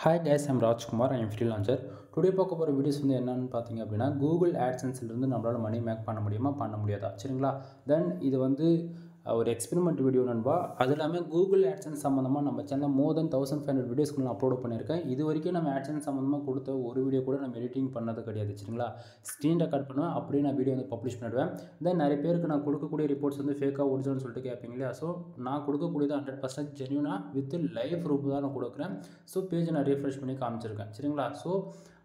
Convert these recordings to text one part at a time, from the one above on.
Hi guys, I'm Rajkumar. I am freelancer. Today பார்க்க போகிற videos வந்து என்னன்னு பார்த்தீங்க அப்படின்னா கூகுள் ஆட்சன்ஸ்லேருந்து நம்மளால் மணி மேக் பண்ண முடியுமா பண்ண முடியாதா சரிங்களா. தென் இது வந்து ஒரு எக்ஸ்பெரிமெண்ட் வீடியோ நண்பா. அது இல்லாமல் கூகுள் ஆட்சன்ஸ் சம்மந்தமாக நம்ம சேனலில் மோர் தென் 1500 வீடியோஸ்க்கு நான் அப்லோட் பண்ணியிருக்கேன். இது வரைக்கும் நம்ம ஆட்சன்ஸ் சம்மந்தமாக கொடுத்த ஒரு வீடியோ கூட நம்ம எடிட்டிங் பண்ணது கிடையாது சரிங்களா. ஸ்க்ரீன் ரெக்கார்ட் பண்ணுவேன், அப்படியே நான் வீடியோ வந்து பப்ளிஷ் பண்ணிவிடுவேன். தென் நிறைய பேருக்கு நான் கொடுக்கக்கூடிய ரிப்போர்ட்ஸ் வந்து ஃபேக்காக ஒரிஜினல்னு சொல்லிட்டு கேட்பீங்க இல்லையா. ஸோ நான் கொடுக்கக்கூடியது 100% ஜென்யூனாக வித் லைவ் ப்ரூஃப் தான் நான் கொடுக்குறேன். ஸோ பேஜை நான் ரீஃப்ரெஷ் பண்ணி காமிச்சிருக்கேன் சரிங்களா. ஸோ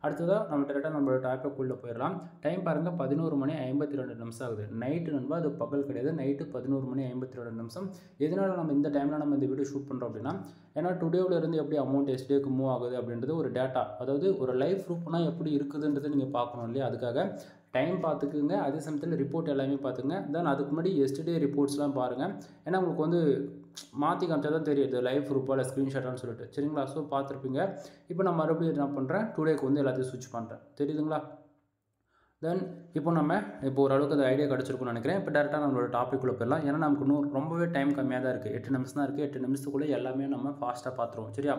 அடுத்ததாக நம்ம டேரெக்டாக நம்மளோட டாப்பிக்குள்ளே போயிடலாம். டைம் பாருங்கள் 11:52 ஆகுது. நைட்டு நண்பா, அது பகல் கிடையாது, நைட்டு 11:52. எதனால் நம்ம இந்த டைமில் நம்ம இந்த வீடியோ ஷூட் பண்ணுறோம் அப்படின்னா, ஏன்னா டுடேவில் இருந்து எப்படி அமௌண்ட் எஸ்டேக்கு மூவ் ஆகுது அப்படின்றது ஒரு டேட்டா, அதாவது ஒரு லைவ் ப்ரூஃப்னா எப்படி இருக்குதுன்றது நீங்கள் பார்க்கணும் இல்லையா. அதுக்காக டைம் பார்த்துக்குங்க, அதே சமயத்தில் ரிப்போர்ட் எல்லாமே பார்த்துங்க. தென் அதுக்கு முன்னாடி எஸ்டே ரிப்போர்ட்ஸ்லாம் பாருங்கள். ஏன்னா உங்களுக்கு வந்து மாற்றி காமிச்சா தான் தெரியுது லைவ் ப்ரூஃபாக இல்லை ஸ்க்ரீன்ஷாட்டான்னு சொல்லிட்டு சரிங்களா. ஸோ பார்த்துருப்பீங்க. இப்போ நான் மறுபடியும் என்ன பண்ணுறேன், டுடேக்கு வந்து எல்லாத்தையும் ஸ்விட்ச் பண்ணுறேன், தெரியுதுங்களா. தென் இப்போ ஓரளவுக்கு அந்த ஐடியா கிடச்சிருக்குன்னு நினைக்கிறேன். இப்போ டேரெக்டாக நம்மளோட டாப்பிக்குள்ளே போயிடலாம். ஏன்னா நமக்கு இன்னும் ரொம்பவே டைம் கம்மியாக தான் இருக்குது. 8 நிமிஷம் தான் இருக்குது. 8 நிமிஷத்துக்குள்ளே எல்லாமே நம்ம ஃபாஸ்ட்டாக பார்த்துருவோம் சரியா.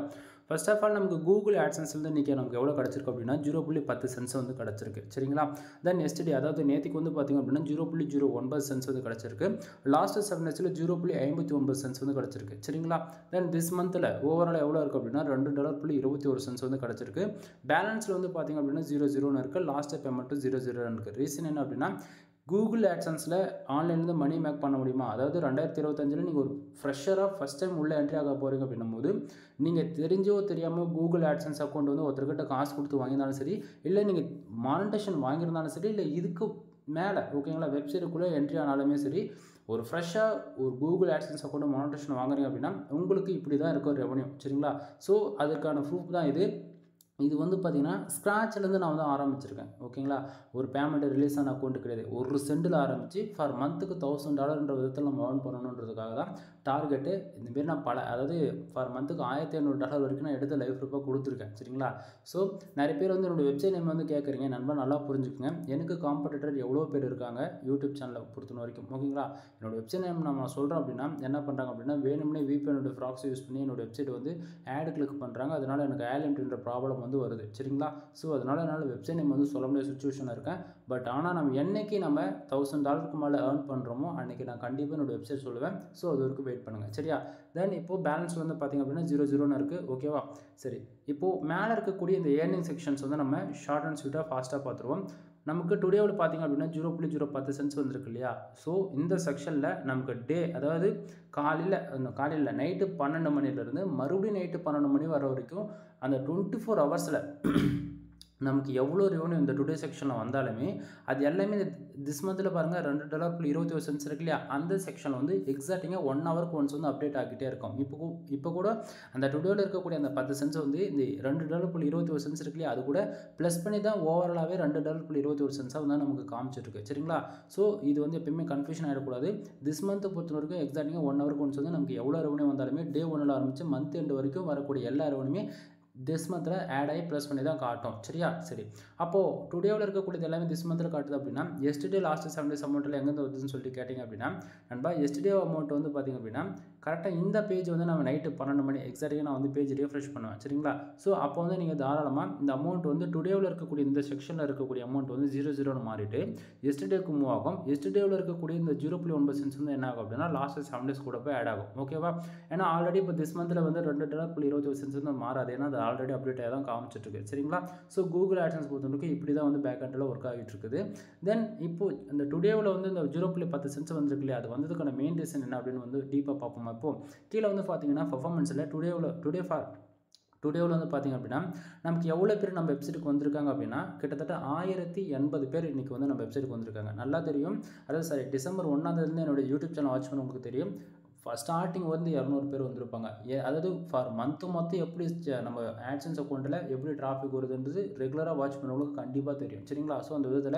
ஃபர்ஸ்ட் ஆஃப் ஆல் நமக்கு கூகுள் ஆட்சன்ஸ்லேருந்து இன்றைக்கி நமக்கு எவ்வளோ கிடச்சிருக்கு அப்படின்னா 0.10 சென்ட்ஸ் வந்து கிடச்சிருக்கு சரிங்களா. தென் எஸ்டே, அதாவது நேற்றுக்கு வந்து பார்த்திங்க அப்படின்னா 0.09 சென்ட்ஸ் வந்து கிடச்சிருக்கு. லாஸ்ட்டு 7 டேஸில் 0.59 சென்ட்ஸ் வந்து கிடச்சிருக்கு சரிங்களா. தென் திஸ் மந்தில் ஓவரால் எவ்வளோ இருக்குது அப்படின்னா $2.21 வந்து கிடச்சிருக்கு. பேலன்ஸில் வந்து பார்த்திங்க அப்படின்னா 0.0 இருக்குது. லாஸ்ட்டு பேமெண்ட்டு 0.0 இருக்குது. ரீசன் என்ன அப்படின்னா, கூகுள் ஆட்சன்ஸில் ஆன்லைன்லேருந்து மணி மேக் பண்ண முடியுமா, அதாவது 2025 நீங்கள் ஒரு ஃப்ரெஷராக ஃபஸ்ட் டைம் உள்ளே என்ட்ரி ஆக போகிறீங்க அப்படின்னும் போது, நீங்கள் தெரிஞ்சோ தெரியாமல் கூகுள் ஆட்சன்ஸ் அக்கௌண்ட் வந்து ஒருத்தர்கிட்ட காசு கொடுத்து வாங்கியிருந்தாலும் சரி, இல்லை நீங்கள் மானிட்டேஷன் வாங்கியிருந்தாலும் சரி, இல்லை இதுக்கு மேலே ஓகேங்களா வெப்சைட்டுக்குள்ளே என்ட்ரி ஆனாலுமே சரி, ஒரு ஃப்ரெஷ்ஷாக ஒரு கூகுள் ஆட்சன்ஸ் அக்கௌண்ட் மானிட்டேஷன் வாங்குறீங்க அப்படின்னா உங்களுக்கு இப்படி தான் இருக்கும் ரெவன்யூ சரிங்களா. ஸோ அதுக்கான ப்ரூஃப் தான் இது. இது வந்து பார்த்திங்கன்னா ஸ்க்ராட்ச்லேருந்து நான் வந்து ஆரம்பிச்சிருக்கேன் ஓகேங்களா. ஒரு பேமெண்ட் ரிலீஸ் ஆன அக்கௌண்ட்டு கிடையாது. ஒரு சென்டில் ஆரம்பித்து ஃபார் மந்த்துக்கு $1000 விதத்தில் நம்ம ஏர்ன் பண்ணணுன்றதுக்காக தான் டார்கெட்டு. இந்தமாரி நான் அதாவது ஃபார் மந்த்துக்கு $1500 வரைக்கும் நான் எடுத்து லைஃப் ப்ரூஃபாக கொடுத்துருக்கேன் சரிங்களா. ஸோ நிறைய பேர் வந்து என்னோடய வெப்சைட் நேம் வந்து கேட்குறீங்க நண்பா, நல்லா புரிஞ்சுக்குங்க. எனக்கு காம்படிட்டர் எவ்வளோ பேர் இருக்காங்க யூடியூப் சேனலை பொறுத்த வரைக்கும் ஓகேங்களா. என்னோடய வெப்சைட் நேம் நம்ம சொல்கிறோம் அப்படின்னா என்ன பண்ணுறாங்க அப்படின்னா, வேணும்னே VPN ஃப்ராக்ஸ் யூஸ் பண்ணி என்னோடய வெப்சைட் வந்து ஆட் கிளிக் பண்ணுறாங்க. அதனால் எனக்கு ஆலென்ட்ன்ற ப்ராப்ளம் வந்து வருது சரிங்களா. ஸோ அதனால் என்னால் வெப்சைட் நேம் வந்து சொல்ல முடியாத சுச்சுவேஷனில் இருக்கேன். பட் ஆனால் நம்ம என்றைக்கு நம்ம $1000 மேலே ஏர்ன் பண்ணுறோமோ அன்றைக்கி நான் கண்டிப்பாக என்னோடய வெப்சைட் சொல்லுவேன். ஸோ அது வரைக்கும் வெயிட் பண்ணுங்கள் சரியா. தென் இப்போது பேலன்ஸ் வந்து பார்த்திங்க அப்படின்னா 0.0 இருக்குது ஓகேவா. சரி, இப்போது மேலே இருக்கக்கூடிய இந்த ஏர்னிங் செக்ஷன்ஸ் வந்து நம்ம ஷார்ட் அண்ட் ஸ்வீட்டாக ஃபாஸ்ட்டாக பார்த்துருவோம். நமக்கு டுடேவில் பார்த்திங்க அப்படின்னா 0.010 சென்ட்ஸ் வந்துருக்கு இல்லையா. ஸோ இந்த செக்ஷனில் நமக்கு டே, அதாவது காலையில் நைட்டு 12 மணிலேருந்து மறுபடியும் நைட்டு 12 மணி வர வரைக்கும் அந்த 24 ஹவர்ஸில் நமக்கு எவ்வளோ ரெவன்யூ இந்த டுடே செக்ஷனில் வந்தாலுமே அது எல்லாமே திஸ் மந்தில் பாருங்கள் $2.21 இருக்கு இல்லையா. அந்த செக்ஷனில் வந்து எக்ஸாக்டிங்காக 1 ஹவருக்கு ஒன்ஸ் வந்து அப்டேட் ஆகிட்டே இருக்கும். இப்போ கூட அந்த டுடேவில் இருக்கக்கூடிய அந்த 10 சென்ட்ஸ் வந்து இந்த $2.21 இருக்கு இல்லையா, அது கூட ப்ளஸ் பண்ணி தான் ஓவராலாகவே $2.21 வந்து நமக்கு காமிச்சிருக்கு சரிங்களா. ஸோ இது வந்து எப்பயுமே கன்ஃபியூஷன் ஆகிடக்கூடாது. திஸ் மந்த்தை பொறுத்த வரைக்கும் எக்ஸாக்டிங்காக 1 ஹவருக்கு ஒன்ஸ் வந்து நமக்கு எவ்வளோ ரெவன்யூ வந்தாலுமே டே 1 ஆரம்பித்து மந்த் எண்டு வரைக்கும் வரக்கூடிய எல்லா ரெவன்யூமே திஸ் மந்தில் ஆட் ஆகி ப்ளஸ் பண்ணி தான் காட்டும் சரியா. சரி, அப்போது டுடேவில் இருக்கக்கூடியது எல்லாமே திஸ் மந்தில் காட்டுது அப்படின்னா எஸ்டே லாஸ்ட்டு 7 டேஸ் அமௌண்ட்டில் எங்கேருந்து வருதுன்னு சொல்லிட்டு கேட்டிங்க அப்படின்னா நண்பா, எஸ்டே அமௌண்ட் வந்து பார்த்திங்க அப்படின்னா கரெக்டாக இந்த பேஜ் வந்து நம்ம நைட்டு 12 மணி எக்ஸாக்டாக நான் வந்து பேஜ் ரீஃப்ரெஷ் பண்ணுவேன் சரிங்களா. ஸோ அப்போ வந்து நீங்கள் தாராளமாக இந்த அமௌண்ட் வந்து டுடேவில் இருக்கக்கூடிய இந்த செக்ஷனில் இருக்கக்கூடிய அமௌண்ட் வந்து 0.0 மாறிட்டு எஸ்டேக்கு மூவ் ஆகும். எஸ்டேவில் இருக்கக்கூடிய இந்த 0.9 சென்ட்ஸ் வந்து என்ன ஆகும் அப்படின்னா லாஸ்ட்டு 7 டேஸ் கூட போய் ஆட் ஆகும் ஓகேவா. ஏன்னா ஆல்ரெடி இப்போ திஸ் மந்தில் வந்து $2.21 வந்து மாறாது. ஏன்னா அது ஆல்ரெடி அப்டேட் ஆகி தான் காமிச்சிட்ருக்கு சரிங்களா. ஸோ கூகுள் ஆட்சன்ஸ் பொறுத்தவரைக்கும் இப்படி தான் வந்து பேக் எண்டில் ஒர்க் ஆகிட்டு இருக்குது. தென் இப்போது இந்த டுடேவில் வந்து இந்த 0.10 சென்ட்ஸ் வந்துருக்கு இல்லையா, அது வந்ததுக்கான மெயின் ரீசன் என்ன அப்படின்னு வந்து டீப்பாக பார்ப்போம். இப்போது கீழே வந்து பார்த்தீங்கன்னா பர்ஃபார்மன்ஸில் டுடேவில் வந்து பார்த்திங்க அப்படின்னா நமக்கு எவ்வளோ பேர் நம்ம வெப்சைட்டுக்கு வந்திருக்காங்க அப்படின்னா கிட்டத்தட்ட 1080 பேர் இன்றைக்கி வந்து நம்ம வெப்சைட்டுக்கு வந்திருக்காங்க. நல்லா தெரியும். அதாவது டிசம்பர் 1 என்னோடய யூடியூப் சேனல் வாட்ச் பண்ண உங்களுக்கு தெரியும். ஸ்டார்டிங் வந்து 200 பேர் வந்திருப்பாங்க. அதாவது ஃபார் மொத்தம் எப்படி நம்ம ஆட்சன்ஸ் அக்கௌண்ட்டில் எப்படி டிராஃபிக் வருதுன்றது ரெகுலராக வாட்ச் பண்ணுறவங்களுக்கு கண்டிப்பாக தெரியும் சரிங்களா. ஸோ அந்த விதத்தில்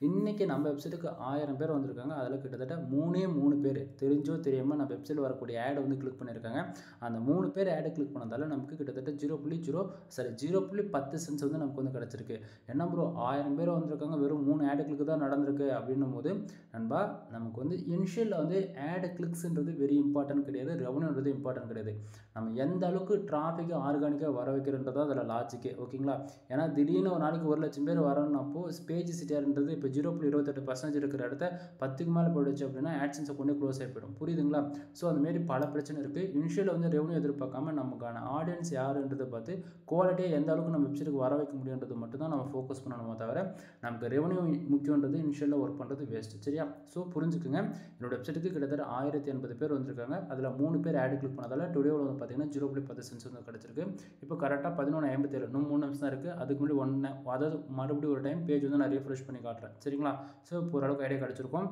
இன்றைக்கி நம்ம வெப்சைட்டுக்கு 1000 பேர் வந்திருக்காங்க. அதில் கிட்டத்தட்ட 3 பேர் தெரிஞ்சோ தெரியாமல் நம்ம வெப்சைட் வரக்கூடிய ஆடை வந்து கிளிக் பண்ணியிருக்காங்க. அந்த 3 பேர் ஆடை கிளிக் பண்ணதால் நமக்கு கிட்டத்தட்ட 0.10 சென்ட்ஸ் வந்து நமக்கு வந்து கிடச்சிருக்கு. என்ன ப்ரோ 1000 பேர் வந்திருக்காங்க, வெறும் 3 ஆடு கிளிக் தான் நடந்திருக்கு அப்படின்னும் போது நண்பா, நமக்கு வந்து இனிஷியலில் வந்து ஆடு கிளிக்ஸ்ன்றது வெரி இம்பார்ட்டன்ட் கிடையாது, ரெவன்யூன்றது இம்பார்ட்டன்ட் கிடையாது. நம்ம எந்த அளவுக்கு டிராஃபிக்கை ஆர்கானிக்காக வர வைக்கிறன்றது அதில் லாஜிக்கே. ஓகேங்களா? ஏன்னா திடீர்னு ஒரு நாளைக்கு 1,00,000 பேர் வரணும்னப்போ பேஜ் சிட்டியார்ன்றது இப்போ 0.28% இருக்கிற இடத்த 10க்கு மேலே போயிடுச்சு அப்படின்னா ஆட்சன்ஸை கொண்டு க்ளோஸ் ஆகி போயிடும். புரியுதுங்களா? ஸோ அந்தமாரி பல பிரச்சனை இருக்குது. இனிஷியலில் வந்து ரெவன்யூ எதிர்பார்க்காம நமக்கான ஆடியன்ஸ் யாருன்றதை பார்த்து குவாலிட்டியாக எந்த அளவுக்கு நம்ம வெப்சைட்டுக்கு வர வைக்க முடியுன்றது மட்டும் தான் நம்ம ஃபோக்கஸ் பண்ணணுமே தவிர நமக்கு ரெவன்யூ முக்கியன்றது இனிஷியலில் ஒர்க் பண்ணுறது வேஸ்ட்டு. சரியா? ஸோ புரிஞ்சுக்குங்க. என்னோட வெப்சைட்டுக்கு கிட்டத்தட்ட 1080 பேர் வந்திருக்காங்க. அதில் 3 பேர் ஆடு கிளிக் பண்ணதால் டுடேவில் வந்து பார்த்தீங்கன்னா 0.10 சென்ட்ஸ் வந்து கிடச்சிருக்கு. இப்போ கரெக்டாக 11:57 இன்னும் 3 நிமிஷம் தான் இருக்குது. அதுக்கு முன்னாடி அதாவது மறுபடியும் ஒரு டைம் பேஜ் வந்து நான் ரீஃப்ரெஷ் பண்ணி காட்டுறேன். சரிங்களா? ஸோ இப்போ ஓரளவுக்கு ஐடியா கிடச்சிருக்கும்.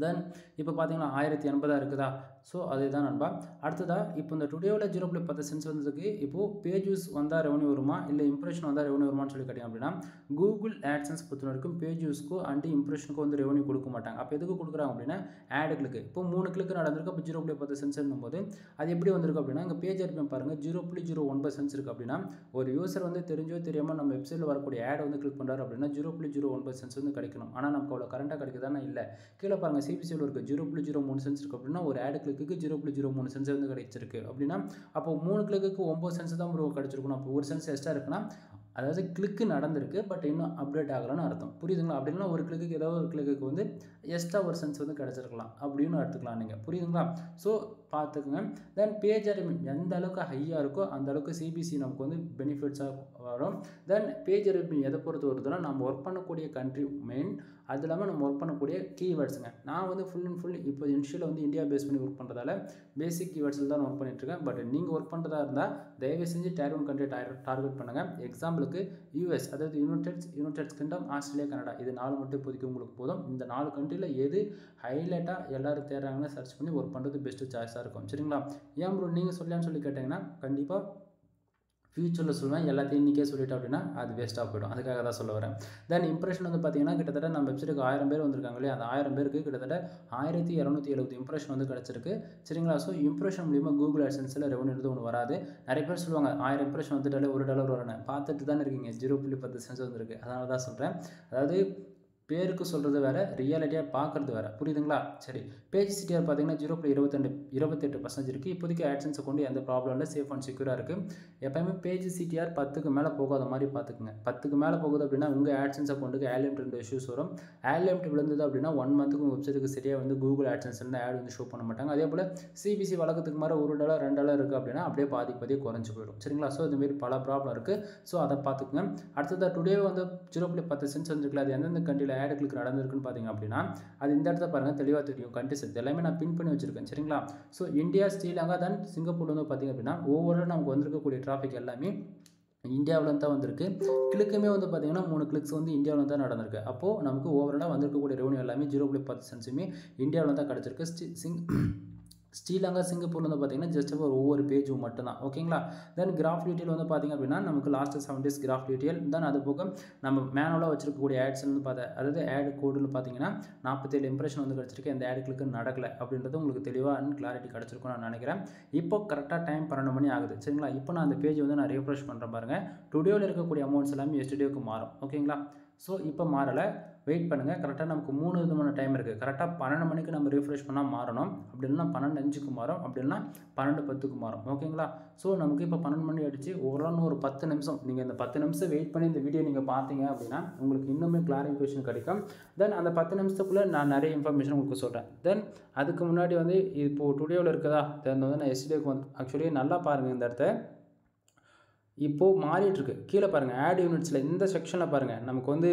தென் இப்போ பார்த்தீங்கன்னா 1080 இருக்குதா? ஸோ அதுதான் நண்பா. அடுத்ததாக இப்போ இந்த டுடேவில் 0.10 சென்ட்ஸ் வந்ததுக்கு இப்போது பேஜ் வியூஸ் வந்தால் ரெவன்யூ வருமா இல்லை இம்ப்ரெஷன் வந்தால் ரெவன்யூ வருமானு சொல்லி கேட்டிங்க அப்படின்னா கூகுள் ஆட்சன்ஸ் பொறுத்த வரைக்கும் பேஜ் வியூஸ்க்கும் அண்ட் இம்ப்ரெஷனுக்கும் வந்து ரெவன்யூ கொடுக்க மாட்டாங்க. அப்போ எதுக்கு கொடுக்குறாங்க அப்படின்னா ஆடு கிளிக்கு. இப்போ 3 கிளிக்கு நடந்திருக்கு. அப்போ 0.10 சென்ட்ஸ் போது அது எப்படி வந்திருக்கு அப்படின்னா இங்கே பேஜ் இருப்பேன் பாருங்கள் 0.09 சென்ட்ஸ் இருக்குது அப்படின்னா ஒரு யூசர் வந்து தெரிஞ்சோ தெரியாமல் நம்ம வெப்சைட்டில் வரக்கூடிய ஆட் வந்து கிளிக் பண்ணுறாரு அப்படின்னா 0.09 சென்ட்ஸ் வந்து கிடைக்கணும். ஆனால் நமக்கு அவ்வளோ கரண்ட்டாக கிடைக்குதானே இல்லை. கீழே பாருங்கள் சிபிசியில் இருக்குது 0.03 சென்ட்ஸ் இருக்குது அப்படின்னா ஒரு ஆடு கிளிக்கு 0.03 சென்ட்ஸ் வந்து கிடைச்சிருக்கு அப்படின்னா அப்போ 3 கிளிக்கு 9 சென்ட்ஸ் தான் கிடைச்சிருக்கணும். அப்போ ஒரு சென்ட்ஸ் எக்ஸ்ட்ரா இருக்குன்னா அதாவது கிளிக்கு நடந்திருக்கு பட் இன்னும் அப்டேட் ஆகலான்னு அர்த்தம். புரியுதுங்களா? அப்படின்னா ஒரு கிளிக்கு ஏதாவது ஒரு கிளிக்கு வந்து எக்ஸ்ட்ரா ஒரு சென்ஸ் வந்து கிடச்சிருக்கலாம் அப்படின்னு எடுத்துக்கலாம் நீங்கள். புரியுதுங்களா? ஸோ பார்த்துக்குங்க. தென் பேஜ் ரெவன்யூ எந்த அளவுக்கு ஹையாக இருக்கோ அந்த அளவுக்கு சிபிசி நமக்கு வந்து பெனிஃபிட்ஸாக வரும். தென் பேஜ் ரெவன்யூ எதை பொறுத்து வருதுன்னா நம்ம ஒர்க் பண்ணக்கூடிய கண்ட்ரி மெயின், அது இல்லாமல் நம்ம ஒர்க் பண்ணக்கூடிய கீவேர்ட்ஸுங்க. நான் வந்து ஃபுல் அண்ட் ஃபுல் இப்போ இனிஷியலில் வந்து இந்தியா பேஸ் பண்ணி ஒர்க் பண்ணுறதால பேசிக் கீவேர்ட்ஸில் தான் ஒர்க் பண்ணிட்டுருக்கேன். பட் நீங்கள் ஒர்க் பண்ணுறதா இருந்தால் தயவு செஞ்சு டயர் 1 கண்ட்ரி டார்கெட் பண்ணுங்கள். எக்ஸாம்பிளுக்கு யூஎஸ், அதாவது யுனைடெட் கிங்டம், ஆஸ்திரேலியா, கனடா, இது 4 மட்டும் இப்போதைக்கு உங்களுக்கு போதும். இந்த 4 கண்ட்ரியில் எது ஹைலைட்டாக எல்லோரும் தேடுறாங்கன்னு சர்ச் பண்ணி ஒர்க் பண்ணுறது பெஸ்ட்டு சாய்ஸாக இருக்கும். சரிங்களா? ஏன் ப்ரோ நீங்கள் சொல்லலான்னு சொல்லி கேட்டிங்கன்னா கண்டிப்பாக ஃபியூச்சரில் சொல்லுவேன். எல்லாத்தையும் இன்றைக்கே சொல்லிட்டோம் அப்படின்னா அது வேஸ்ட்டாக போய்டும். அதுக்காக தான் சொல்ல வரேன். தென் இம்ப்ரெஷன் வந்து பார்த்தீங்கன்னா கிட்டத்தட்ட நம்ம வெப்சைட்டுக்கு 1000 பேர் வந்திருக்காங்க இல்லையா? அந்த 1000 பேருக்கு கிட்டத்தட்ட 1270 இம்ப்ரெஷன் வந்து கிடச்சிருக்கு. சரிங்களா? ஸோ இம்ப்ரெஷன் மூலியமாக கூகுள் ஆட்சன்ஸில் ரெவன்யூ ஒன்று வராது. நிறைய பேர் சொல்லுவாங்க 1000 இம்ப்ரெஷன் வந்துட்டாலே $1 வரணும். பார்த்துட்டு தானே இருக்கீங்க 0.10 சென்ட்ஸ் வந்துருக்கு. அதனால தான் சொல்கிறேன். அதாவது பேருக்கு சொல்கிறது வேறு, ரியாலிட்டியாக பார்க்குறது வேறு. புரியுதுங்களா? சரி, பேஜ் சிட்டிஆர் பார்த்தீங்கன்னா 0.28% இருக்குது. இப்போதைக்கு ஆட்சன்ஸை கொண்டு எந்த ப்ராப்ளம் இல்லை, சேஃப் அண்ட் செக்யூராக இருக்குது. எப்போயுமே பேஜ் சிட்டிஆர் 10க்கு மேலே போகாத மாதிரி பார்த்துக்குங்க. 10க்கு மேலே போகுது அப்படின்னா உங்கள் ஆட்சன்ஸை கொண்டு ஆட்லிமிட் 2 இஷ்யூஸ் வரும். ஆட்லிமிட் விழுந்தது அப்படின்னா 1 மந்த்துக்கு உங்கள் வெப்சைட்டுக்கு சரியாக வந்து கூகுள் ஆட்சன்ஸ்லேருந்து ஆட் வந்து ஷோ பண்ண மாட்டாங்க. அதே போல் சிபிசி வழக்கத்துக்கு மாதிரி $1 $2 இருக்குது அப்படின்னா அப்படியே பாதிக்கு குறைஞ்சி போயிடும். சரிங்களா? ஸோ இதுமாரி பல ப்ராப்ளம் இருக்குது. ஸோ அதை பார்த்துக்குங்க. அடுத்ததாக டுடே வந்து 0.10 சென்ட்ஸ் வந்துருக்குல்ல, அது எந்தெந்த கண்ட்ரியில் ஆட் கிளிக் நடந்திருக்குன்னு பார்த்தீங்க அப்படின்னா அது இந்த இடத்துல பாருங்கள் தெளிவாக தெரியும். கண்ட்ரிஸ் எல்லாமே நான் பின் பண்ணி வச்சிருக்கேன். சரிங்களா? ஸோ இந்தியா, ஸ்ரீலங்கா, தென் சிங்கப்பூர் வந்து பார்த்தீங்க அப்படின்னா ஓவரால் நமக்கு வந்திருக்கக்கூடிய டிராஃபிக் எல்லாமே இந்தியாவில் தான் வந்திருக்கு. கிளிக்குமே வந்து பார்த்தீங்கன்னா 3 கிளிக்ஸ் வந்து இந்தியாவில் தான் நடந்திருக்கு. அப்போது நமக்கு ஓவராலாக வந்திருக்கக்கூடிய ரெவன்யூ எல்லாமே 0.10 சென்ட்ஸுமே இந்தியாவில் தான் கிடச்சிருக்கு. ஸ்ரீலங்கா, சிங்கப்பூர் வந்து பார்த்தீங்கன்னா ஜஸ்ட் ஒவ்வொரு பேஜும் மட்டும்தான். ஓகேங்களா? தென் கிராஃப் டீட்டெயில் வந்து பார்த்திங்க அப்படின்னா நமக்கு லாஸ்ட்டு 7 days கிராஃப் டீட்டெயில். தென் அது போக நம்ம மேனுவலாக வச்சிருக்கக்கூடிய ஆட்ஸ் வந்து அதாவது ஆட் கோடில் பார்த்தீங்கன்னா 47 இம்ப்ரெஷன் வந்து கிடச்சிருக்கு. எந்த ஆட் கிளிக்கு நடக்கலை அப்படின்றது உங்களுக்கு தெளிவாக அண்ட் கிளாரிட்டி கிடச்சிருக்கும் நான் நினைக்கிறேன். இப்போ கரெக்டாக டைம் 12 மணி ஆகுது. சரிங்களா? இப்போ நான் அந்த பேஜ் வந்து நான் ரீஃப்ரெஷ் பண்ணுறேன் பாருங்கள். டுடேவில் இருக்கக்கூடிய அமௌண்ட்ஸ் எல்லாமே எஸ்டர்டேவுக்கு மாறும். ஓகேங்களா? ஸோ இப்போ மாறலை, வெயிட் பண்ணுங்கள். கரெக்டாக நமக்கு 3 விதமான டைம் இருக்குது. கரெக்டாக 12 மணிக்கு நம்ம ரீஃப்ரெஷ் பண்ணால் மாறணும். அப்படி இல்லைனா 12:05க்கு மாறும். அப்படி இல்லைனா 12:10க்கு மாறும். ஓகேங்களா? ஸோ நமக்கு இப்போ 12 மணி ஆகிடுச்சு. ஓவரால் ஒரு 10 நிமிஷம் நீங்கள் இந்த 10 நிமிஷம் வெயிட் பண்ணி இந்த வீடியோ நீங்கள் பார்த்தீங்க அப்படின்னா உங்களுக்கு இன்னுமே கிளாரிஃபிகேஷன் கிடைக்கும். தென் அந்த 10 நிமிஷத்துக்குள்ளே நான் நிறைய இன்ஃபர்மேஷன் உங்களுக்கு சொல்கிறேன். தென் அதுக்கு முன்னாடி வந்து இப்போது டுடேவில் இருக்குதா, தென் வந்து நான் எஸ்டர்டேக்கு வந்து ஆக்சுவலி நல்லா பாருங்கள் இந்த இடத்த. இப்போது மாறிட்டுருக்கு. கீழே பாருங்கள் ஆட் யூனிட்ஸில் இந்த செக்ஷனில் பாருங்கள் நமக்கு வந்து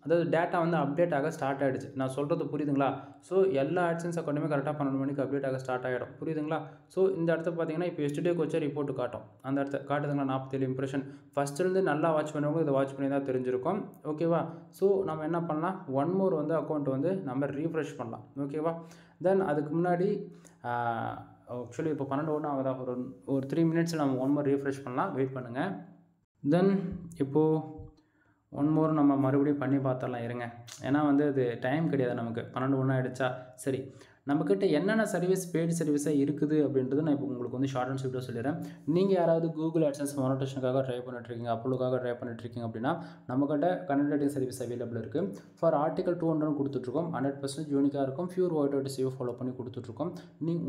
அதாவது டேட்டா வந்து அப்டேட் ஆக ஸ்டார்ட் ஆகிடுச்சு. நான் சொல்கிறது புரியுதுங்களா? ஸோ எல்லா ஆட்சன்ஸ் அக்கௌண்ட்டுமே கரெக்டாக 12 மணிக்கு அப்டேட் ஆக ஸ்டார்ட் ஆகிடும். புரியுதுங்களா? ஸோ இந்த இடத்த பார்த்தீங்கன்னா இப்போ எஸ்டர்டேக்கு வச்ச ரிப்போர்ட் காட்டும். அந்த இடத்த காட்டுதுங்களா 47 இம்ப்ரெஷன். ஃபஸ்ட்டுலேருந்து நல்லா வாட்ச் பண்ணவங்க இதை வாட்ச் பண்ணி தான் தெரிஞ்சிருக்கும். ஓகேவா? ஸோ நம்ம என்ன பண்ணலாம், ஒன் மோர் வந்து அக்கௌண்ட் வந்து நம்ம ரீஃப்ரெஷ் பண்ணலாம். ஓகேவா? தென் அதுக்கு முன்னாடி ஆக்சுவலி இப்போ 12:01 ஆகுதா, ஒரு 3 மினிட்ஸில் நம்ம ஒன் மோர் ரீஃப்ரெஷ் பண்ணலாம். வெயிட் பண்ணுங்கள். தென் இப்போது ஒன் மோர் நம்ம மறுபடியும் பண்ணி பார்த்துடலாம் இருங்க. ஏன்னா வந்து அது டைம் கிடையாது நமக்கு. 12:01 ஆகிடுச்சா? சரி, நம்மக்கிட்ட என்னென்ன சர்வீஸ் பெய்டு சர்வீஸாக இருக்குது அப்படின்றது நான் இப்போ உங்களுக்கு வந்து ஷார்ட் அண்ட் ஸ்வீட்டாக சொல்லிடுறேன். நீங்கள் யாராவது கூகுள் AdSense மானிட்டேஷனுக்காக ட்ரை பண்ணிட்டுருக்கீங்க, அப்போலுக்காக ட்ரை பண்ணிட்டுருக்கீங்க அப்படின்னா நம்மக்கிட்ட கனெக்ட் ரைட்டிங் சர்வீஸ் அவைலபிள் இருக்குது. ஃபார் ஆர்டிகல் 200 கொடுத்துட்ருக்கோம். 100% யூனிக்காக இருக்கும். பியூர் ஒயிட் SEO ஃபாலோ பண்ணி கொடுத்துட்ருக்கோம்.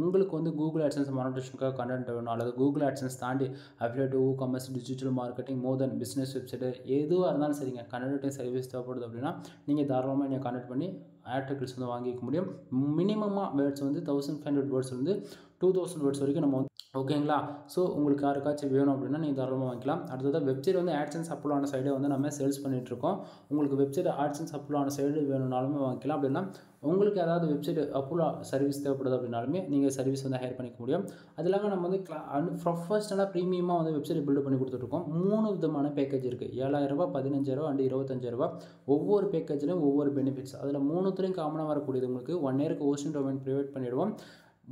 உங்களுக்கு வந்து கூகுள் AdSense மானிட்டேஷனுக்காக கண்டென்ட் வேணும், அல்லது கூகுள் AdSense தாண்டி அஃபிலியேட், காமர்ஸ், டிஜிட்டல் மார்க்கெட்டிங், மோர் தென் பிஸ்னஸ் வெப்சைட்டு எதுவாக இருந்தாலும் சரிங்க, கனெக்ட் ரைட்டிங் சர்வீஸ் தேவைப்படுது அப்படின்னா நீங்கள் தாராளமாக என்னை கான்டெக்ட் பண்ணி ஆர்டிகல்ஸ் வந்து வாங்கிக்க முடியும். மினிமமாக வேர்ட்ஸ் வந்து 1500 வேர்ட்ஸ் வந்து 2000 வேர்ட்ஸ் வரைக்கும் நம்ம வந்து ஓகேங்களா. ஸோ உங்களுக்கு யாருக்காச்சும் வேணும் அப்படின்னா நீங்கள் தாராளமாக வாங்கிக்கலாம். அடுத்தது வெப்சைட் வந்து AdSense அப்லோட் ஆன சைடை வந்து நம்ம சேல்ஸ் பண்ணிகிட்ருக்கோம். உங்களுக்கு வெப்சைட் AdSense அப்லோட் ஆன சைடு வேணும்னாலுமே வாங்கிக்கலாம். அப்படின்னா உங்களுக்கு ஏதாவது வெப்சைட் அப்லோட் சர்வீஸ் தேவைப்படுது அப்படின்னாலுமே நீங்கள் சர்வீஸ் வந்து ஹையர் பண்ணிக்க முடியும். அது இல்லாமல் நம்ம வந்து ப்ரொஃபஷனலாக ப்ரீமியமாக வந்து வெப்சைட் பில்டு பண்ணி கொடுத்துட்ருக்கோம். 3 விதமான பேக்கேஜ் இருக்குது. 7000, 15000 அண்ட் 25000. ஒவ்வொரு பேக்கேஜ்லையும் ஒவ்வொரு பெனிஃபிட்ஸ். அதில் 3த்துலையும் காமனாக வரக்கூடியது உங்களுக்கு 1 இயருக்கு ஹோஸ்டிங் டொமைன் ப்ரொவைட் பண்ணிவிடுவோம்.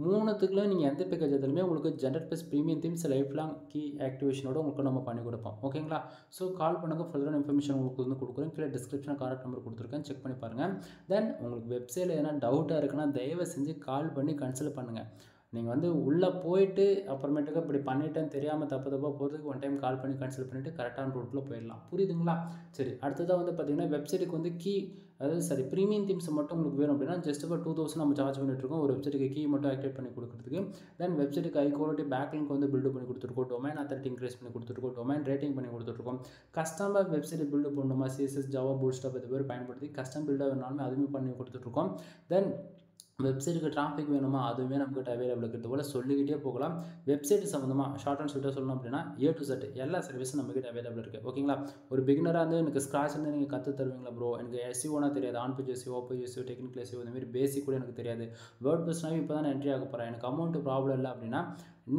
3த்துக்குள்ள நீங்கள் எந்த பேக்கேஜ் எதுலையுமே உங்களுக்கு generate plus premium themes life long key ஆக்டிவேஷனோட உங்களுக்கு நம்ம பண்ணி கொடுப்போம். ஓகேங்களா. ஸோ கால் பண்ணுங்கள், ஃபர்தரான இன்ஃபர்மேஷன் உங்களுக்கு வந்து கொடுக்குறேன். கீழே டிஸ்கிரிப்ஷனில் கான்டாக்ட் நம்பர் கொடுத்துருக்கேன், செக் பண்ணி பாருங்கள். தென் உங்களுக்கு வெப்சைட்டில் எதனா டவுட்டாக இருக்குன்னா தயவு செஞ்சு கால் பண்ணி கன்சல்ட் பண்ணுங்கள். நீங்கள் வந்து உள்ளே போயிட்டு அப்புறமேட்டுக்கு இப்படி பண்ணிட்டேன்னு தெரியாமல் தப்பாக போகிறதுக்கு ஒன் டைம் கால் பண்ணி கன்சல்ட் பண்ணிவிட்டு கரெக்டான ரூட்டில் போயிடலாம். புரியுதுங்களா. சரி, அடுத்ததாக வந்து பார்த்திங்கன்னா வெப்சைட்டுக்கு வந்து கீ, அதாவது ப்ரீமியம் தீம்ஸ் மட்டும் உங்களுக்கு வேணும் அப்படின்னா ஜஸ்ட் ஃபார் 2000 நம்ம சார்ஜ் பண்ணிட்டுருக்கோம் ஒரு வெப்சைட்டுக்கு கீ மட்டும் ஆக்டிவேட் பண்ணி கொடுக்குறதுக்கு. தென் வெப்சைட்டுக்கு ஹை குவாலிட்டி பேக்லிங்க் வந்து பில்டு பண்ணி கொடுத்துருக்கோம். டொமைன் அத்தாரிட்டி இன்க்ரீஸ் பண்ணி கொடுத்துருக்கோம். டொமைன் ரேட்டிங் பண்ணி கொடுத்துருக்கோம். கஸ்டமர் வெப்சைட் பில்டு பண்ணணுமா, CSS, ஜாவா, பூட்ஸ்ட்ராப் இது பேர் பயன்படுத்தி கஸ்டம் பில்டாக வேணாலுமே அதுவுமே பண்ணி கொடுத்துட்ருக்கோம். தென் வெப்சைட்டுக்கு டிராஃபிக் வேணுமா, அதுவுமே நம்மகிட்ட அவைலபிள் இருக்கிறது போல் சொல்லிக்கிட்டே போகலாம். வெப்சைட் சம்மந்தமாக ஷார்ட் அண்ட் ஸ்வீட்டாக சொல்லணும் அப்படின்னா A to Z எல்லா சர்வீஸும் நம்மகிட்ட அவைலபிள் இருக்குது. ஓகேங்களா. ஒரு பிகினராக வந்து எனக்கு ஸ்க்ராட்ச் வந்து நீங்கள் கற்று தருவீங்களா ப்ரோ, எனக்கு SEOனா தெரியாது, on page SEO, off page SEO, technical SEO இந்தமாதிரி பேசிக் கூட எனக்கு தெரியாது, வேர்ட்ப்ரெஸ்னாவே இப்போ தான் என்ட்ரி ஆக போகிறேன், எனக்கு அமௌண்ட் ப்ராப்ளம் இல்லை அப்படின்னா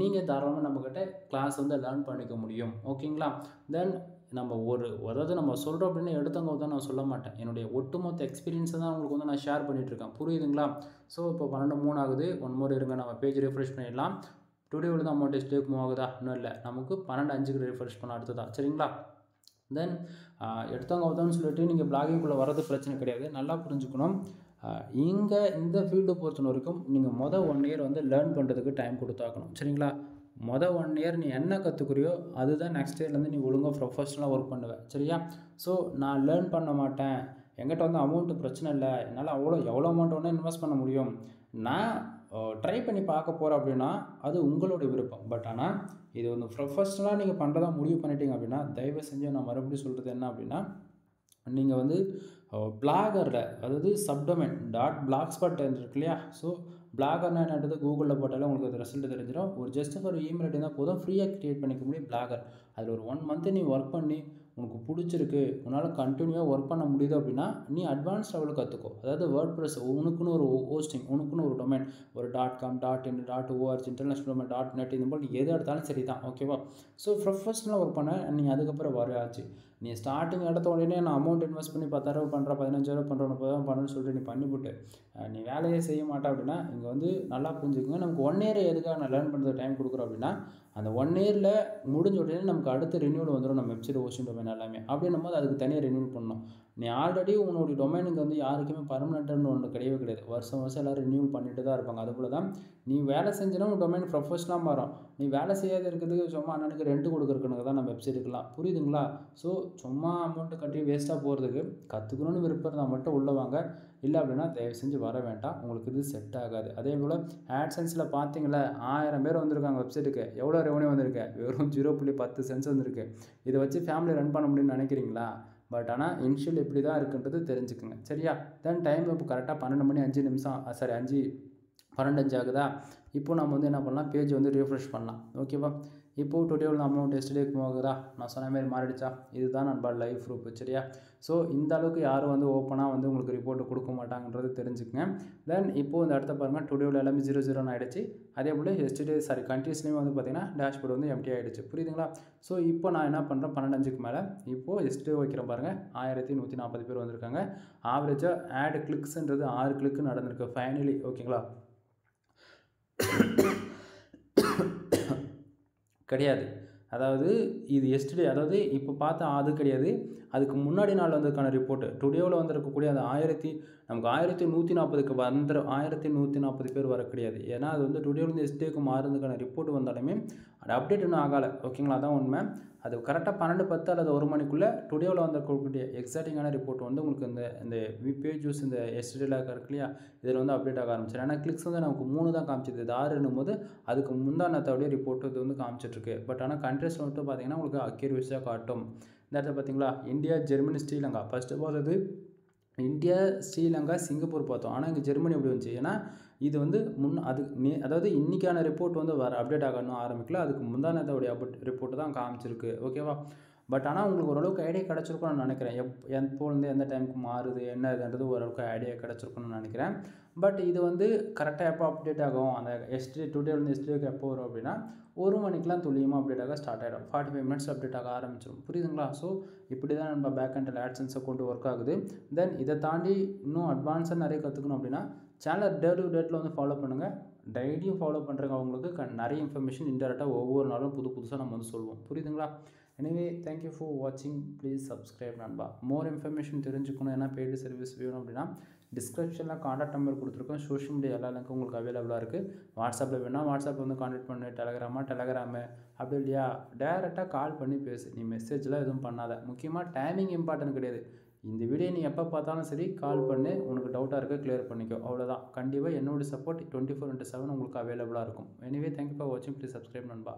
நீங்கள் தாராளமாக நம்மக்கிட்ட கிளாஸ் வந்து லேர்ன் பண்ணிக்க முடியும். ஓகேங்களா. தென் அதாவது நம்ம சொல்கிறோம் அப்படின்னு எடுத்தவங்க தான் நான் சொல்ல மாட்டேன். என்னுடைய ஒட்டுமொத்த எக்ஸ்பீரியன்ஸை தான் உங்களுக்கு வந்து நான் ஷேர் பண்ணிகிட்ருக்கேன். புரியுதுங்களா. ஸோ இப்போ 12:03 ஆகுது. 1 மோர் இருங்க, நம்ம பேஜ் ரிஃப்ரெஷ் பண்ணிடலாம். டுடே தான் அமௌண்ட் ஸ்டேக் மூவ் ஆகுதா, இன்னும் இல்லை, நமக்கு 12:05க்கு ரிஃப்ரெஷ் பண்ண அடுத்ததா. சரிங்களா. தென் எடுத்தவங்க தான் சொல்லிட்டு நீங்கள் பிளாகிங்குள்ளே வர்றது பிரச்சனை கிடையாது. நல்லா புரிஞ்சுக்கணும். இங்கே இந்த ஃபீல்டை பொறுத்த வரைக்கும் நீங்கள் 1 இயர் வந்து லேர்ன் பண்ணுறதுக்கு டைம் கொடுத்தாக்கணும். சரிங்களா. 1 இயர் நீ என்ன கற்றுக்குறியோ அதுதான் நெக்ஸ்ட் இயர்லேருந்து நீ ஒழுங்காக ப்ரொஃபஷனலாக ஒர்க் பண்ணுவேன். சரியா. ஸோ நான் லேர்ன் பண்ண மாட்டேன், என்கிட்ட வந்து அமௌண்ட்டு பிரச்சனை இல்லை, என்னால் எவ்வளோ அமௌண்ட் வேணால் இன்வெஸ்ட் பண்ண முடியும், நான் ட்ரை பண்ணி பார்க்க போகிறேன் அப்படின்னா அது உங்களுடைய விருப்பம். பட் ஆனால் இது வந்து ப்ரொஃபஷனலாக நீங்கள் பண்ணுறதா முடிவு பண்ணிட்டீங்க அப்படின்னா தயவு செஞ்சு நான் மறுபடியும் சொல்கிறது என்ன அப்படின்னா நீங்கள் வந்து பிளாகரில், அதாவது சப்டொமைன் .blogspot இருக்கு இல்லையா. ஸோ பிளாகர்னா என்னன்றது கூகுளில் போட்டாலே உங்களுக்கு அது ரிசல்ட் தெரிஞ்சிடும். ஒரு ஜஸ்ட் ஒரு இமெயில் ஐடி தான் போதும், ஃப்ரீயாக க்ரியேட் பண்ணிக்க முடியும் பிளாகர். அதில் ஒரு 1 மந்த்து நீ ஒர்க் பண்ணி உனக்கு பிடிச்சிருக்கு, உன்னால் கண்டினியூவாக ஒர்க் பண்ண முடியுது அப்படின்னா நீ அட்வான்ஸ் லெவலில் கற்றுக்கோ. அதாவது வேர்ட்ப்ரெஸ் உனக்குன்னு ஒரு ஹோஸ்டிங், உனக்குன்னு ஒரு டொமைன், ஒரு .com, .in, .org, international domain, .net இந்த மாதிரி எது எடுத்தாலும் சரி தான். ஓகேவா. ஸோ ப்ரொஃபஷனலாக ஒர்க் பண்ண நீங்கள் அதுக்கப்புறம் வரையாச்சு. நீ ஸ்டார்டிங் எடுத்த உடனே நான் அமௌண்ட் இன்வெஸ்ட் பண்ணி 10,000 பண்ணுறேன், 15,000 பண்ணுறேன், 30,000 பண்ணுறேன்னு சொல்லிட்டு நீ பண்ணிவிட்டு நீ வேலையே செய்ய மாட்டேன் அப்படின்னா இங்கே வந்து நல்லா புரிஞ்சுக்கோங்க. நமக்கு 1 இயர் எதுக்காக நான் லேர்ன் பண்ணுறது டைம் கொடுக்குறோம் அப்படின்னா அந்த 1 இயரில் முடிஞ்ச உடனே நமக்கு அடுத்த ரினியூவல் வந்துடும். நம்ம வெப்சைட் ஹோஸ்டிங் டொமைன் எல்லாமே அப்படின்னும் போது அதுக்கு தனியாக ரினியூவல் பண்ணணும். நீ ஆல்ரெடி உன்னுடைய டொமைனுக்கு வந்து யாருக்குமே பர்மனெண்ட்டுன்னு ஒன்று கிடையவே கிடையாது. வருஷம் எல்லோரும் ரினியூவல் பண்ணிட்டு தான் இருப்பாங்க. அதுபோல் தான் நீ வேலை செஞ்சினா உன் டொமைன் ப்ரொஃபஷனலாக மாறும். நீ வேலை செய்யாத இருக்கிறதுக்கு சும்மா அண்ணனுக்கு ரெண்ட் கொடுக்குறதுக்கு தான் நம்ம வெப்சைட்டுக்கலாம். புரியுதுங்களா. ஸோ சும்மா அமௌண்ட்டு கட்டி வேஸ்ட்டாக போகிறதுக்கு கற்றுக்கணும்னு விருப்பம் இருந்தால் மட்டும் உள்ளே வாங்க, இல்லை அப்படின்னா தயவு செஞ்சு வர வேண்டாம், உங்களுக்கு இது செட் ஆகாது. அதே போல் AdSenseல பார்த்தீங்களா 1000 பேர் வந்திருக்காங்க வெப்சைட்டுக்கு, எவ்வளோ ரெவன்யூ வந்திருக்கு, வெறும் 0.10 சென்ட்ஸ் வந்திருக்கு. இதை வச்சு ஃபேமிலி ரன் பண்ண முடியும்னு நினைக்கிறீங்களா. பட் ஆனால் இனிஷியல் எப்படி தான் இருக்குன்றது தெரிஞ்சுக்குங்க. சரியா. தென் டைம் இப்போ கரெக்டாக 12 மணி 5 நிமிஷம், சாரி 5:12 ஆகுதா. இப்போது நம்ம வந்து என்ன பண்ணலாம், பேஜ் வந்து ரீஃப்ரெஷ் பண்ணலாம். ஓகேவா. இப்போது டுடே உள்ள அமௌண்ட் எஸ்டர்டேக்கு மூவ் ஆகுதா, நான் சொன்ன மாதிரி மாறிடுச்சா. இதுதான் நண்பா லைவ் ப்ரூஃப். சரியா. ஸோ இந்த அளவுக்கு யாரும் வந்து ஓப்பனாக வந்து உங்களுக்கு ரிப்போர்ட்டு கொடுக்க மாட்டாங்கன்றது தெரிஞ்சுக்கங்க. தென் இப்போது இந்த இடத்த பாருங்கள், டுடே உள்ள எல்லாமே 0 ஆகிடுச்சு. அதே போல் எஸ்டர்டே கண்ட்ரீஸ்லேயும் வந்து பார்த்திங்கன்னா டேஷ்போர்டு வந்து எம்டி ஆகிடுச்சு. புரியுதுங்களா. ஸோ இப்போ நான் என்ன பண்ணுறேன், 12:05க்கு மேலே இப்போது எஸ்டர்டே வைக்கிறேன் பாருங்கள், 1140 பேர் வந்திருக்காங்க. ஆவரேஜாக ஆட் கிளிக்ஸ்ன்றது 6 கிளிக்கு நடந்திருக்கு ஃபைனலி. ஓகேங்களா. கிடையாது, அதாவது இது எஸ்டர்டே, அதாவது இப்போ பார்த்தா அது கிடையாது, அதுக்கு முன்னாடி நாள் வந்ததுக்கான ரிப்போர்ட்டு. டுடேவில் வந்திருக்கக்கூடிய அந்த நமக்கு 1140க்கு 1140 பேர் வர கிடையாது. ஏன்னா அது வந்து டுடேலேருந்து எஸ்டேக்கு மாறுறதுக்கான ரிப்போர்ட் வந்தாலுமே அது அப்டேட் இன்னும் ஆகலை. ஓகேங்களா, அதான் உண்மை. அது கரெக்டாக 12:10 அல்லது 1 மணிக்குள்ளே டுடேவில் வந்திருக்கக்கூடிய எக்ஸைட்டிங்கான ரிப்போர்ட் வந்து உங்களுக்கு இந்த பேஜ் யூஸ் இந்த எஸ்டர்டேல இருக்கு இல்லையா, இதில் வந்து அப்டேட் ஆக ஆரம்பிச்சிடும். ஏன்னா கிளிக்ஸ் வந்து நமக்கு 3 தான் காமிச்சிது. இது 6 போது அதுக்கு முந்தானத்தோடைய ரிப்போர்ட் இது வந்து காமிச்சிட்ருக்கு. பட் ஆனால் கண்ட்ரிஸ் மட்டும் பார்த்தீங்கன்னா உங்களுக்கு அக்யூரேசியாக காட்டும். இந்த இடத்துல பார்த்தீங்களா, இந்தியா, ஜெர்மனி, ஸ்ரீலங்கா. ஃபஸ்ட்டு பார்த்தது இந்தியா, ஸ்ரீலங்கா, சிங்கப்பூர் பார்த்தோம். ஆனால் இங்கே ஜெர்மனி எப்படி வந்துச்சு? ஏன்னா இது வந்து அதாவது இன்றைக்கான ரிப்போர்ட் வந்து அப்டேட் ஆகணும் ஆரம்பிக்கல. அதுக்கு முந்தானத்தோடைய ரிப்போர்ட்டு தான் காமிச்சிருக்கு. ஓகேவா? பட் ஆனால் உங்களுக்கு ஓரளவுக்கு ஐடியா கிடச்சிருக்கும்னு நான் நினைக்கிறேன். எப்போலேருந்து எந்த டைமுக்கு மாறுது என்ன இதுன்றது ஓரளவுக்கு ஐடியா கிடச்சிருக்குன்னு நினைக்கிறேன். பட் இது வந்து கரெக்டாக எப்போ அப்டேட் ஆகும், அந்த டுடேலேருந்து எஸ்டேக்கு எப்போ வரும் அப்படின்னா 1 மணிக்கெலாம் துல்லியமாக அப்டேட் ஆக ஸ்டார்ட் ஆகிடும். 45 மினிட்ஸ் அப்டேட் ஆக ஆரம்பிச்சிடும். புரியுதுங்களா? ஸோ இப்படி தான் நம்ம பேக் அண்டில் ஆட்சன்ஸை கொண்டு ஒர்க் ஆகுது. தென் இதை தாண்டி இன்னும் அட்வான்ஸாக நிறைய கற்றுக்கணும் அப்படின்னா சேனல் டேட்டில் வந்து ஃபாலோ பண்ணுங்கள். டெய்லியும் ஃபாலோ பண்ணுறவங்க அவங்களுக்கு நிறைய இன்ஃபர்மேஷன் இன்டெரக்டாக ஒவ்வொரு நாளும் புதுசாக நம்ம வந்து சொல்லுவோம். புரியுதுங்களா? எனிவே தேங்க்யூ ஃபார் வாட்சிங். ப்ளீஸ் சப்ஸ்கிரைப் நண்பா. மோர் இன்ஃபர்மேஷன் தெரிஞ்சுக்கணும், ஏன்னா பெய்டு சர்வீஸ் வேணும் அப்படின்னா டிஸ்கிரிப்ஷனில் காண்டாக்ட் நம்பர் கொடுத்துருக்கோம். சோஷியல் மீடியா எல்லா லிங்க்கும் உங்களுக்கு அவைலபிளாக இருக்குது. வாட்ஸ்அப்பில் வேணால் வாட்ஸ்அப்பில் வந்து காண்டாக்ட் பண்ணு. டெலகிராமு அப்படி இல்லையா, டேரெக்டாக கால் பண்ணி பேசு. நீ மெசேஜ்லாம் எதுவும் பண்ணாத. முக்கியமாக டைமிங் இம்பார்ட்டன்ட் கிடையாது. இந்த வீடியோ நீ எப்போ பார்த்தாலும் சரி கால் பண்ணு, உனக்கு டவுட்டாக இருக்க கிளியர் பண்ணிக்கோ. அவ்வளோதான். கண்டிப்பாக என்னோடய சப்போர்ட் 24/7 உங்களுக்கு அவைலபிளாக இருக்கும். எனிவே தேங்க்யூ ஃபார் வாட்சிங். ப்ளீஸ் சப்ஸ்கிரைப் நண்பா.